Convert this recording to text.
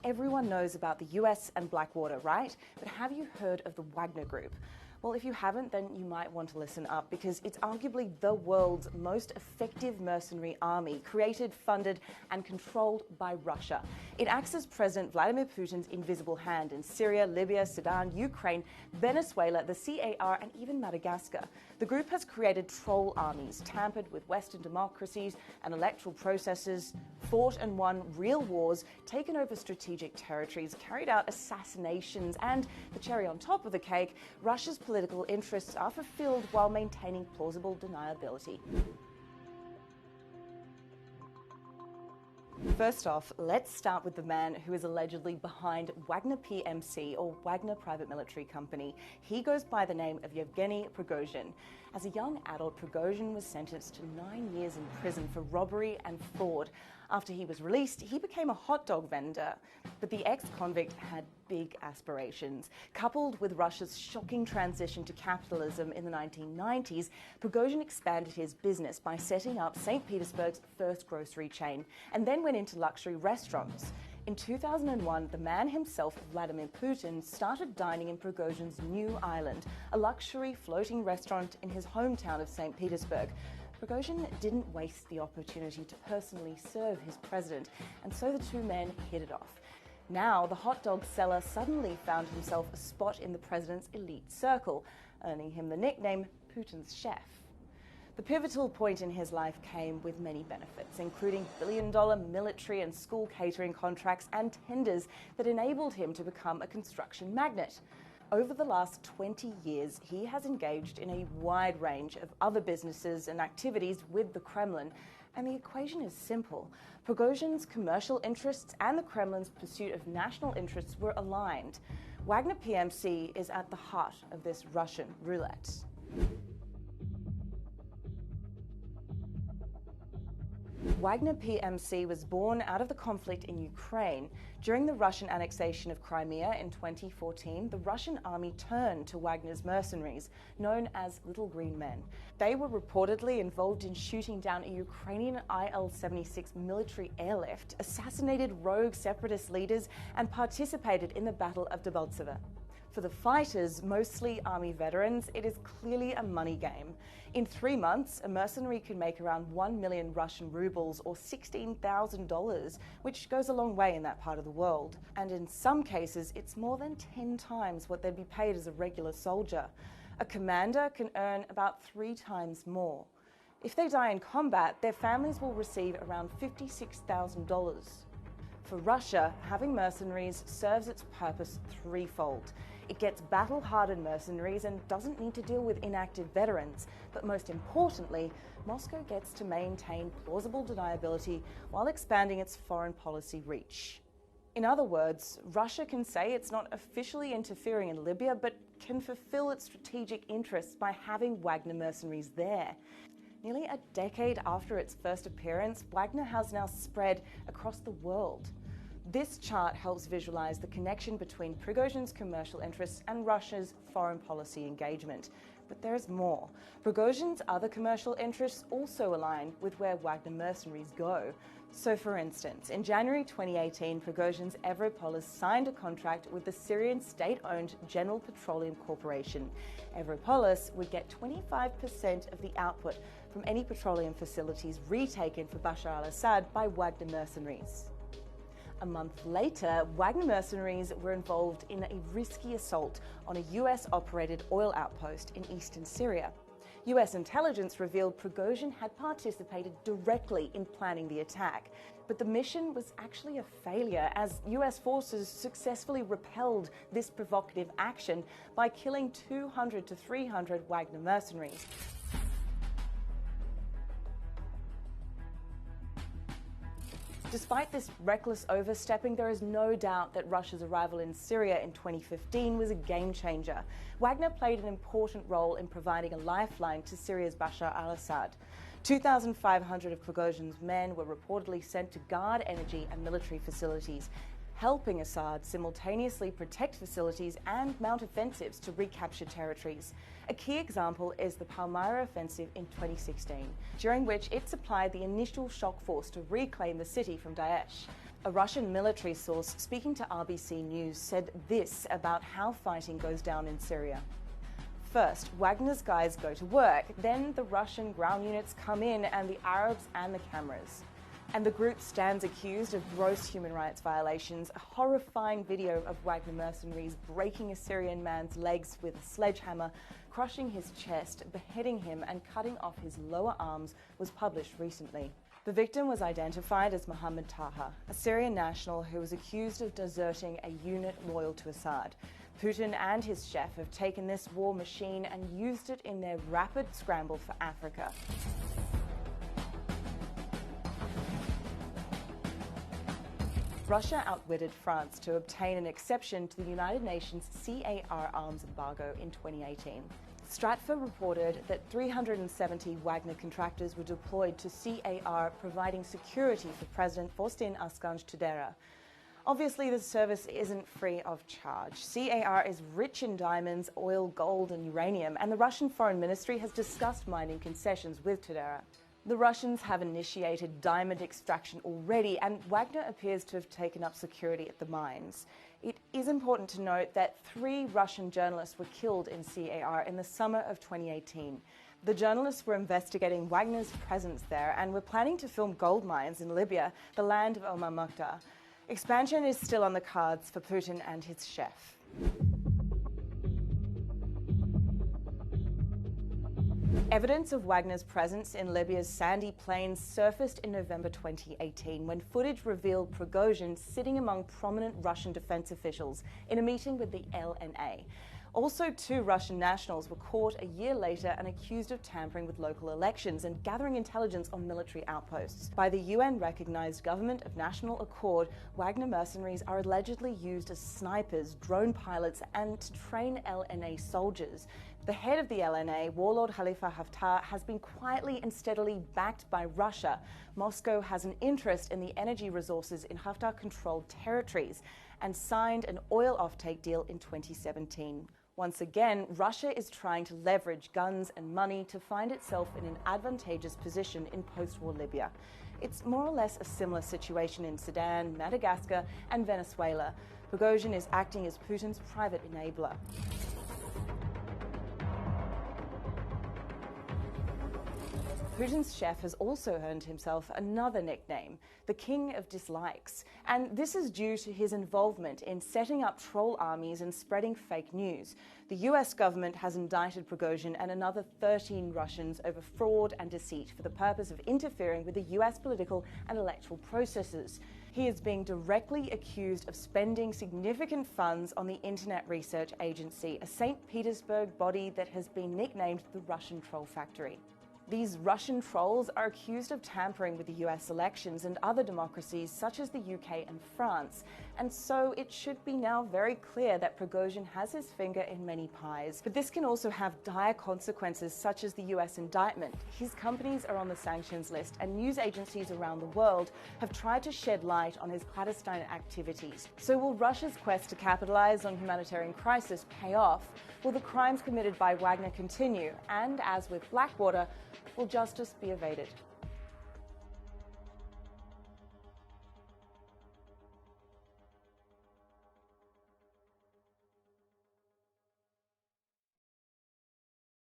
everyone knows about the US and Blackwater, right? But have you heard of the Wagner Group? Well, if you haven't, then you might want to listen up because it's arguably the world's most effective mercenary army, created, funded, and controlled by Russia. It acts as President Vladimir Putin's invisible hand in Syria, Libya, Sudan, Ukraine, Venezuela, the CAR, and even Madagascar. The group has created troll armies, tampered with Western democracies and electoral processes, fought and won real wars, taken over strategic territories, carried out assassinations, and the cherry on top of the cake, Russia's political interests are fulfilled while maintaining plausible deniability. First off, let's start with the man who is allegedly behind Wagner PMC, or Wagner Private Military Company. He goes by the name of Yevgeny Prigozhin. As a young adult, Prigozhin was sentenced to 9 years in prison for robbery and fraud. After he was released, he became a hot dog vendor. But the ex-convict had big aspirations. Coupled with Russia's shocking transition to capitalism in the 1990s, Prigozhin expanded his business by setting up St. Petersburg's first grocery chain, and then went into luxury restaurants. In 2001, the man himself, Vladimir Putin, started dining in Prigozhin's new island, a luxury floating restaurant in his hometown of St. Petersburg. Prigozhin didn't waste the opportunity to personally serve his president, and so the two men hit it off. Now, the hot dog seller suddenly found himself a spot in the president's elite circle, earning him the nickname Putin's chef. The pivotal point in his life came with many benefits, including billion-dollar military and school catering contracts and tenders that enabled him to become a construction magnate. Over the last 20 years, he has engaged in a wide range of other businesses and activities with the Kremlin, and the equation is simple. Prigozhin's commercial interests and the Kremlin's pursuit of national interests were aligned. Wagner PMC is at the heart of this Russian roulette. Wagner PMC was born out of the conflict in Ukraine. During the Russian annexation of Crimea in 2014, the Russian army turned to Wagner's mercenaries, known as Little Green Men. They were reportedly involved in shooting down a Ukrainian Il-76 military airlift, assassinated rogue separatist leaders, and participated in the Battle of Debaltseve. For the fighters, mostly army veterans, it is clearly a money game. In 3 months, a mercenary can make around 1 million Russian rubles or $16,000, which goes a long way in that part of the world. And in some cases, it's more than 10 times what they'd be paid as a regular soldier. A commander can earn about 3 times more. If they die in combat, their families will receive around $56,000. For Russia, having mercenaries serves its purpose threefold. It gets battle-hardened mercenaries and doesn't need to deal with inactive veterans. But most importantly, Moscow gets to maintain plausible deniability while expanding its foreign policy reach. In other words, Russia can say it's not officially interfering in Libya, but can fulfill its strategic interests by having Wagner mercenaries there. Nearly a decade after its first appearance, Wagner has now spread across the world. This chart helps visualize the connection between Prigozhin's commercial interests and Russia's foreign policy engagement. But there is more. Prigozhin's other commercial interests also align with where Wagner mercenaries go. So for instance, in January 2018, Prigozhin's Evropolis signed a contract with the Syrian state-owned General Petroleum Corporation. Evropolis would get 25% of the output from any petroleum facilities retaken for Bashar al-Assad by Wagner mercenaries. A month later, Wagner mercenaries were involved in a risky assault on a US-operated oil outpost in eastern Syria. US intelligence revealed Prigozhin had participated directly in planning the attack, but the mission was actually a failure as US forces successfully repelled this provocative action by killing 200 to 300 Wagner mercenaries. Despite this reckless overstepping, there is no doubt that Russia's arrival in Syria in 2015 was a game changer. Wagner played an important role in providing a lifeline to Syria's Bashar al-Assad. 2,500 of Prigozhin's men were reportedly sent to guard energy and military facilities, helping Assad simultaneously protect facilities and mount offensives to recapture territories. A key example is the Palmyra offensive in 2016, during which it supplied the initial shock force to reclaim the city from Daesh. A Russian military source speaking to RBC News said this about how fighting goes down in Syria. First, Wagner's guys go to work, then the Russian ground units come in and the Arabs and the cameras. And the group stands accused of gross human rights violations. A horrifying video of Wagner mercenaries breaking a Syrian man's legs with a sledgehammer, crushing his chest, beheading him and cutting off his lower arms was published recently. The victim was identified as Mohammed Taha, a Syrian national who was accused of deserting a unit loyal to Assad. Putin and his chef have taken this war machine and used it in their rapid scramble for Africa. Russia outwitted France to obtain an exception to the United Nations CAR arms embargo in 2018. Stratfor reported that 370 Wagner contractors were deployed to CAR, providing security for President Faustin Archange Touadéra. Obviously, the service isn't free of charge. CAR is rich in diamonds, oil, gold and uranium, and the Russian Foreign Ministry has discussed mining concessions with Touadéra. The Russians have initiated diamond extraction already, and Wagner appears to have taken up security at the mines. It is important to note that 3 Russian journalists were killed in CAR in the summer of 2018. The journalists were investigating Wagner's presence there and were planning to film gold mines in Libya, the land of Omar Mukhtar. Expansion is still on the cards for Putin and his chef. Evidence of Wagner's presence in Libya's sandy plains surfaced in November 2018 when footage revealed Prigozhin sitting among prominent Russian defense officials in a meeting with the LNA. Also, 2 Russian nationals were caught a year later and accused of tampering with local elections and gathering intelligence on military outposts. By the UN-recognized Government of National Accord, Wagner mercenaries are allegedly used as snipers, drone pilots, and to train LNA soldiers. The head of the LNA, warlord Khalifa Haftar, has been quietly and steadily backed by Russia. Moscow has an interest in the energy resources in Haftar-controlled territories and signed an oil offtake deal in 2017. Once again, Russia is trying to leverage guns and money to find itself in an advantageous position in post-war Libya. It's more or less a similar situation in Sudan, Madagascar, and Venezuela. Prigozhin is acting as Putin's private enabler. Putin's chef has also earned himself another nickname, the King of Dislikes, and this is due to his involvement in setting up troll armies and spreading fake news. The US government has indicted Prigozhin and another 13 Russians over fraud and deceit for the purpose of interfering with the US political and electoral processes. He is being directly accused of spending significant funds on the Internet Research Agency, a St. Petersburg body that has been nicknamed the Russian Troll Factory. These Russian trolls are accused of tampering with the US elections and other democracies such as the UK and France. And so it should be now very clear that Prigozhin has his finger in many pies. But this can also have dire consequences such as the US indictment. His companies are on the sanctions list and news agencies around the world have tried to shed light on his clandestine activities. So will Russia's quest to capitalize on humanitarian crisis pay off? Will the crimes committed by Wagner continue? And as with Blackwater, will justice be evaded?